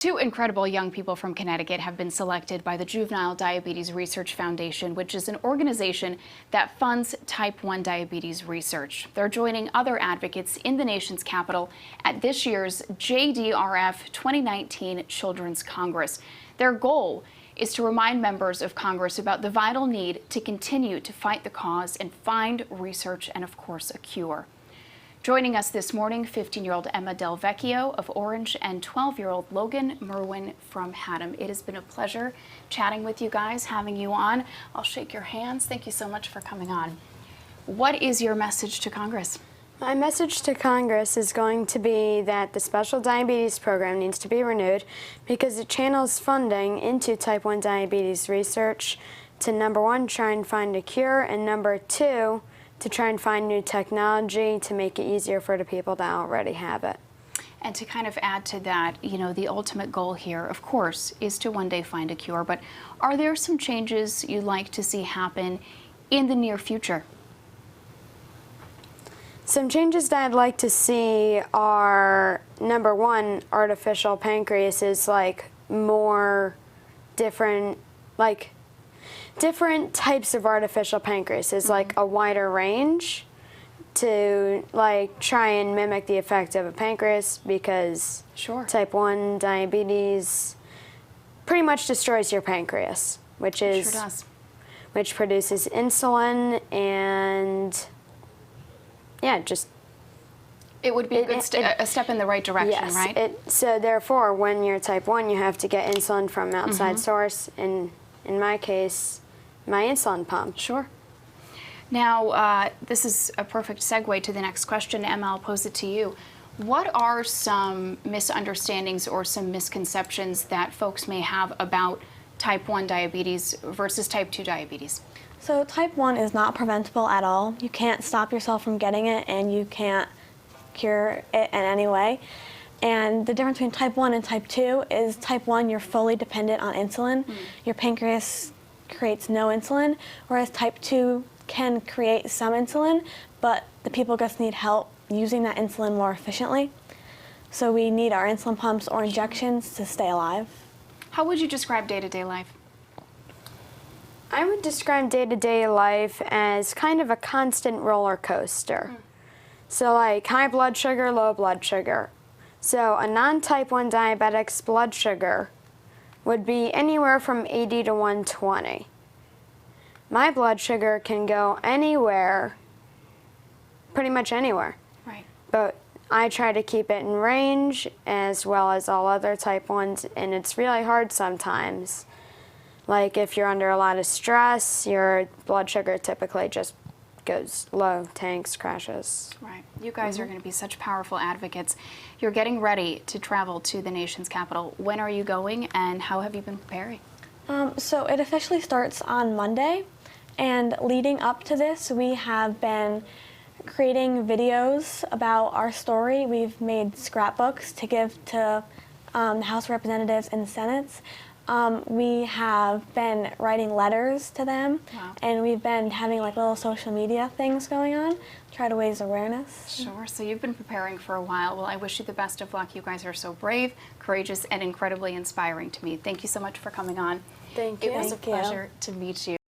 Two incredible young people from Connecticut have been selected by the Juvenile Diabetes Research Foundation, which is an organization that funds type 1 diabetes research. They're joining other advocates in the nation's capital at this year's JDRF 2019 Children's Congress. Their goal is to remind members of Congress about the vital need to continue to fight the cause and find research and, of course, a cure. Joining us this morning, 15-year-old Emma Del Vecchio of Orange and 12-year-old Logan Merwin from Haddam. It has been a pleasure chatting with you guys, having you on. I'll shake your hands. Thank you so much for coming on. What is your message to Congress? My message to Congress is going to be that the special diabetes program needs to be renewed because it channels funding into type 1 diabetes research to, number one, try and find a cure, and number two, to try and find new technology to make it easier for the people that already have it. And to kind of add to that, you know, the ultimate goal here, of course, is to one day find a cure. But are there some changes you'd like to see happen in the near future? Some changes that I'd like to see are, number one, artificial pancreas is like more different, like different types of artificial pancreas is like a wider range to like try and mimic the effect of a pancreas, because type 1 diabetes pretty much destroys your pancreas, which which produces insulin, and yeah, just it would be a step in the right direction, yes, right? So therefore, when you're type 1, you have to get insulin from an outside source, and in my case, my insulin pump. Sure. Now, this is a perfect segue to the next question. Emma, I'll pose it to you. What are some misunderstandings or some misconceptions that folks may have about type 1 diabetes versus type 2 diabetes? So type 1 is not preventable at all. You can't stop yourself from getting it, and you can't cure it in any way. And the difference between type 1 and type 2 is type 1, you're fully dependent on insulin. Your pancreas creates no insulin, whereas type 2 can create some insulin, but the people just need help using that insulin more efficiently. So we need our insulin pumps or injections to stay alive. How would you describe day-to-day life? I would describe day-to-day life as kind of a constant roller coaster. So like high blood sugar, low blood sugar. So a non-type 1 diabetic's blood sugar would be anywhere from 80 to 120. My blood sugar can go anywhere, pretty much anywhere. Right. But I try to keep it in range as well as all other type 1s, and it's really hard sometimes. Like if you're under a lot of stress, your blood sugar typically just goes low, tanks, crashes. Right. You guys are going to be such powerful advocates. You're getting ready to travel to the nation's capital. When are you going, and how have you been preparing? So it officially starts on Monday, and leading up to this, we have been creating videos about our story. We've made scrapbooks to give to the House of Representatives and the Senate. We have been writing letters to them, and we've been having like little social media things going on, try to raise awareness. Sure, so you've been preparing for a while. Well, I wish you the best of luck. You guys are so brave, courageous, and incredibly inspiring to me. Thank you so much for coming on. Thank you. It was a pleasure to meet you.